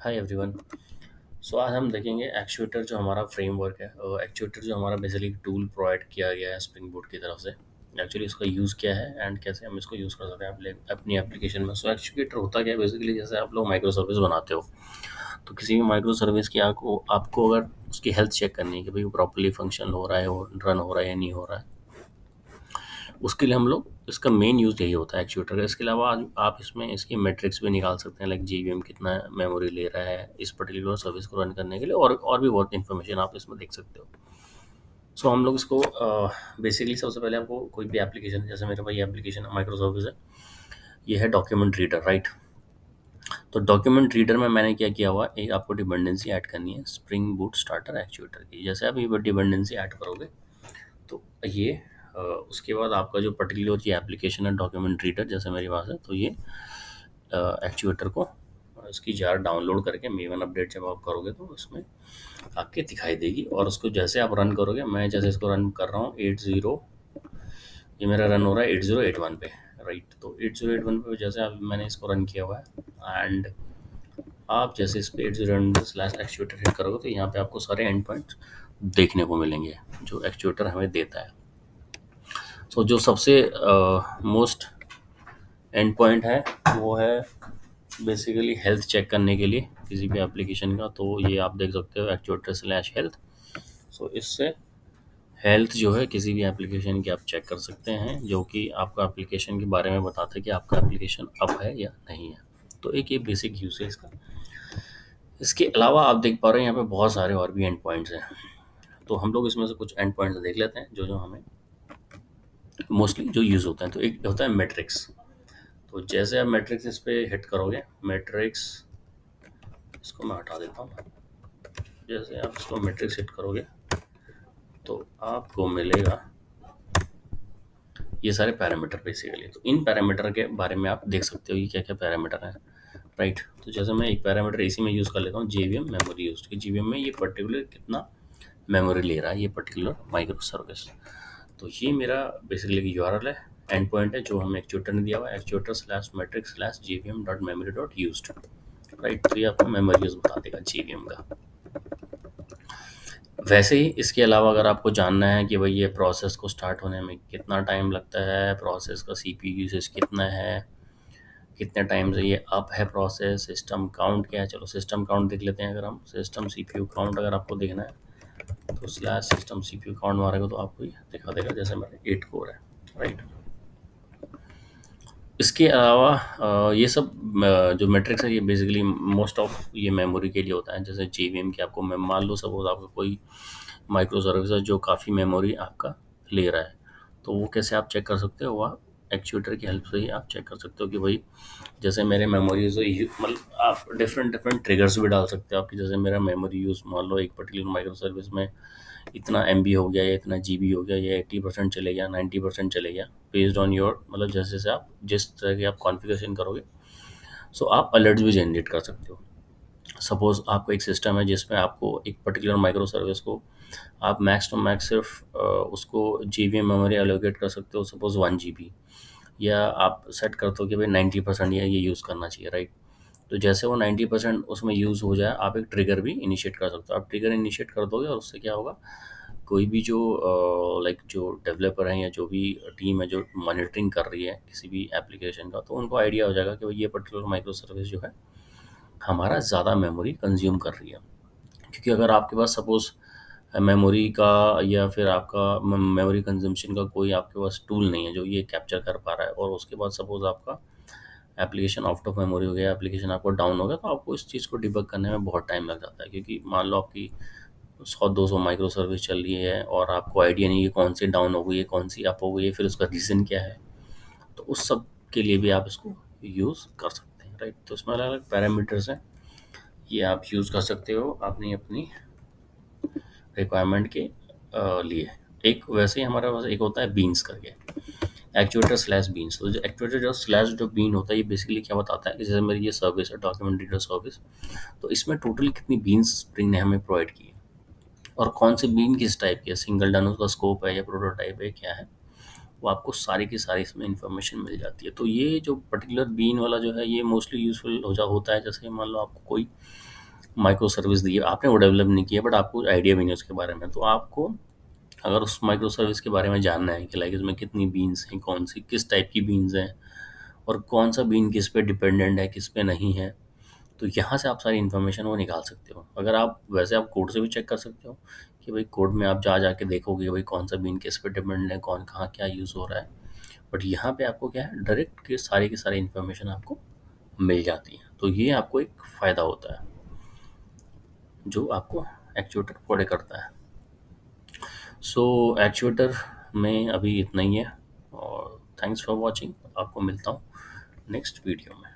Hi everyone. सो आज हम देखेंगे एक्चुएटर जो हमारा फ्रेमवर्क है। एक्चुएटर जो हमारा बेसिकली टूल प्रोवाइड किया गया है स्प्रिंग बोर्ड की तरफ से। एक्चुअली इसका यूज़ क्या है एंड कैसे हम इसको यूज़ कर सकते हैं अपनी एप्लीकेशन में। सो एक्चुएटर होता क्या है बेसिकली, जैसे आप लोग माइक्रो सर्विस बनाते हो, तो किसी भी माइक्रो सर्विस की आपको आपको अगर उसकी हेल्थ चेक करनी है कि भाई वो प्रॉपरली फंक्शन हो रहा है और रन हो रहा है या नहीं हो रहा है, उसके लिए हम लोग इसका मेन यूज़ यही होता है एक्चुएटर का। इसके अलावा आप इसमें इसकी मेट्रिक्स भी निकाल सकते हैं, लाइक जीवीएम कितना मेमोरी ले रहा है इस पर्टिकुलर सर्विस को रन करने के लिए, और भी बहुत इन्फॉर्मेशन आप इसमें देख सकते हो। सो हम लोग इसको बेसिकली सबसे पहले आपको कोई भी एप्लीकेशन, जैसे मेरे पास ये एप्लीकेशन माइक्रो सर्विस है, ये है डॉक्यूमेंट रीडर, राइट। तो डॉक्यूमेंट रीडर में मैंने क्या किया हुआ, एक आपको डिपेंडेंसी ऐड करनी है स्प्रिंग बूट स्टार्टर एक्चुएटर की। जैसे आप ये डिपेंडेंसी ऐड करोगे तो ये उसके बाद आपका जो पर्टिकुलर ये एप्लीकेशन है डॉक्यूमेंट रीडर, जैसे मेरे पास है, तो ये एक्चुएटर को इसकी जार डाउनलोड करके मेवन अपडेट जब आप करोगे तो उसमें आपके दिखाई देगी। और उसको जैसे आप रन करोगे, मैं जैसे इसको रन कर रहा हूँ 80, ये मेरा रन हो रहा है 8081 पे, राइट। तो 8081 पे जैसे आप मैंने इसको रन किया हुआ है, एंड आप जैसे इस पे 8081 स्लैश एक्चुएटर हिट करोगे तो यहाँ पे आपको सारे एंड पॉइंट्स देखने को मिलेंगे जो एक्चुएटर हमें देता है। सो जो सबसे मोस्ट एंड पॉइंट है वो है बेसिकली हेल्थ चेक करने के लिए किसी भी एप्लीकेशन का। तो ये आप देख सकते हो एक्चुएटर स्लैश हेल्थ। सो इससे हेल्थ जो है किसी भी एप्लीकेशन की आप चेक कर सकते हैं, जो कि आपका एप्लीकेशन के बारे में बताता है कि आपका एप्लीकेशन अप है या नहीं है। तो एक ये बेसिक यूज है इसका। इसके अलावा आप देख पा रहे हैं यहाँ पे बहुत सारे और भी एंड पॉइंट्स हैं। तो हम लोग इसमें से कुछ एंड पॉइंट्स देख लेते हैं जो जो हमें मोस्टली जो यूज़ होता है। तो एक होता है मैट्रिक्स। तो जैसे आप मैट्रिक्स इस पे हिट करोगे, मैट्रिक्स, इसको मैं हटा देता हूँ। जैसे आप इसको मैट्रिक्स हिट करोगे तो आपको मिलेगा ये सारे पैरामीटर बेसिकली। तो इन पैरामीटर के बारे में आप देख सकते हो कि क्या क्या पैरामीटर हैं, राइट। तो जैसे मैं एक पैरामीटर इसी में यूज़ कर लेता हूँ, जेवीएम मेमोरी यूज की। जेवीएम में ये पर्टिकुलर कितना मेमोरी ले रहा है ये पर्टिकुलर माइक्रो सर्विस। तो ये मेरा बेसिकली यूआरएल है, एंड पॉइंट है जो हमें एक्चुएटर ने दिया हुआ है, actuator slash matrix slash JVM dot memory dot use, right. तो ये आपको मेमोरी यूज बता देगा जेवीएम का। वैसे ही इसके अलावा अगर आपको जानना है कि भाई ये प्रोसेस को स्टार्ट होने में कितना टाइम लगता है, प्रोसेस का सीपीयू यूसेज कितना है, कितने टाइम से ये अप है प्रोसेस, सिस्टम काउंट क्या है। चलो सिस्टम काउंट देख लेते हैं। अगर हम सिस्टम सीपीयू काउंट अगर आपको देखना है तो स्लैश सिस्टम सीपीयू काउंट मारेगा तो आपको ये दिखा देगा, जैसे मेरा 8 कोर है, राइट। इसके अलावा ये सब जो मैट्रिक्स है ये बेसिकली मोस्ट ऑफ ये मेमोरी के लिए होता है। जैसे जेवीएम की आपको मैं मान लो सपोज आपका कोई माइक्रो सर्विस है जो काफ़ी मेमोरी आपका ले रहा है, तो वो कैसे आप चेक कर सकते हो, वह एक्चुएटर की हेल्प से ही आप चेक कर सकते हो कि भाई जैसे मेरे मेमोरीज मतलब आप डिफरेंट डिफरेंट ट्रिगर्स भी डाल सकते हो आपकी। जैसे मेरा मेमोरी यूज़ मान लो एक पर्टिकुलर माइक्रो सर्विस में इतना एमबी हो गया या इतना जीबी हो गया या 80% चले गया, 90% चले गया, बेस्ड ऑन योर मतलब जैसे जैसे आप जिस तरह की आप कॉन्फ़िगरेशन करोगे, सो आप अलर्ट्स भी जनरेट कर सकते हो। सपोज़ आपका एक सिस्टम है जिसमें आपको एक पर्टिकुलर माइक्रो सर्विस को आप मैक्स टू मैक्स सिर्फ उसको जीबी मेमोरी एलोकेट कर सकते हो, सपोज़ 1 जीबी, या आप सेट करते हो कि भाई 90% ये यूज़ करना चाहिए, राइट। तो जैसे वो 90% उसमें यूज़ हो जाए, आप एक ट्रिगर भी इनिशिएट कर सकते हो। आप ट्रिगर इनिशिएट कर दोगे और उससे क्या होगा, कोई भी जो लाइक जो डेवलपर हैं या जो भी टीम है जो मॉनिटरिंग कर रही है किसी भी एप्लीकेशन का, तो उनको आइडिया हो जाएगा कि भाई ये पर्टिकुलर माइक्रो सर्विस जो है हमारा ज़्यादा मेमोरी कंज्यूम कर रही है। क्योंकि अगर आपके पास सपोज़ मेमोरी का या फिर आपका मेमोरी कंजम्पशन का कोई आपके पास टूल नहीं है जो ये कैप्चर कर पा रहा है, और उसके बाद सपोज़ आपका एप्लीकेशन आउट ऑफ मेमोरी हो गया, एप्लीकेशन आपको डाउन हो गया, तो आपको इस चीज़ को डिबग करने में बहुत टाइम लग जाता है। क्योंकि मान लो आपकी 100-200 माइक्रो सर्विस चल रही है और आपको आइडिया नहीं है कि कौन सी डाउन हो गई है, कौन सी अप हो गई है, फिर उसका रीज़न क्या है। तो उस सब के लिए भी आप इसको यूज़ कर सकते हैं, राइट। तो इसमें अलग अलग पैरामीटर्स हैं, ये आप यूज़ कर सकते हो अपनी अपनी रिक्वायरमेंट के लिए। एक वैसे ही हमारा पास एक होता है बीन्स करके, एक्चुएटर स्लैश बीन्स। तो जो एक्चुएटर जो स्लैश जो बीन होता है ये बेसिकली क्या बताता है कि जैसे मेरी ये सर्विस है डॉक्यूमेंट रीडर सर्विस, तो इसमें टोटल कितनी बीन्स स्प्रिंग ने हमें प्रोवाइड की है और कौन सी बीन किस टाइप की है, सिंगल डन उसका स्कोप है या प्रोटोटाइप है क्या है, वो आपको सारी की सारी इसमें इन्फॉर्मेशन मिल जाती है। तो ये जो पर्टिकुलर बीन वाला जो है, ये मोस्टली यूज़फुल होता है। जैसे मान लो आपको कोई माइक्रो सर्विस दी है, आपने वो डेवलप नहीं किया, बट आपको आइडिया भी नहीं उसके बारे में, तो आपको अगर उस माइक्रो सर्विस के बारे में जानना है कि लाइक इसमें कितनी बीन्स हैं, कौन सी किस टाइप की बीन्स हैं, और कौन सा बीन किस पे डिपेंडेंट है, किस पे नहीं है, तो यहाँ से आप सारी इन्फॉर्मेशन वो निकाल सकते हो। अगर आप वैसे आप कोड से भी चेक कर सकते हो कि भाई कोड में आप जा जाके देखोगे भाई कौन सा बीन किस पे डिपेंडेंट है, कौन कहाँ क्या यूज़ हो रहा है। बट यहाँ पे आपको क्या है, डायरेक्ट की सारी इन्फॉर्मेशन आपको मिल जाती है। तो ये आपको एक फ़ायदा होता है जो आपको एक्चुएटर प्रोवाइड करता है। सो एक्चुएटर में अभी इतना ही है, और थैंक्स फॉर वॉचिंग। आपको मिलता हूँ नेक्स्ट वीडियो में।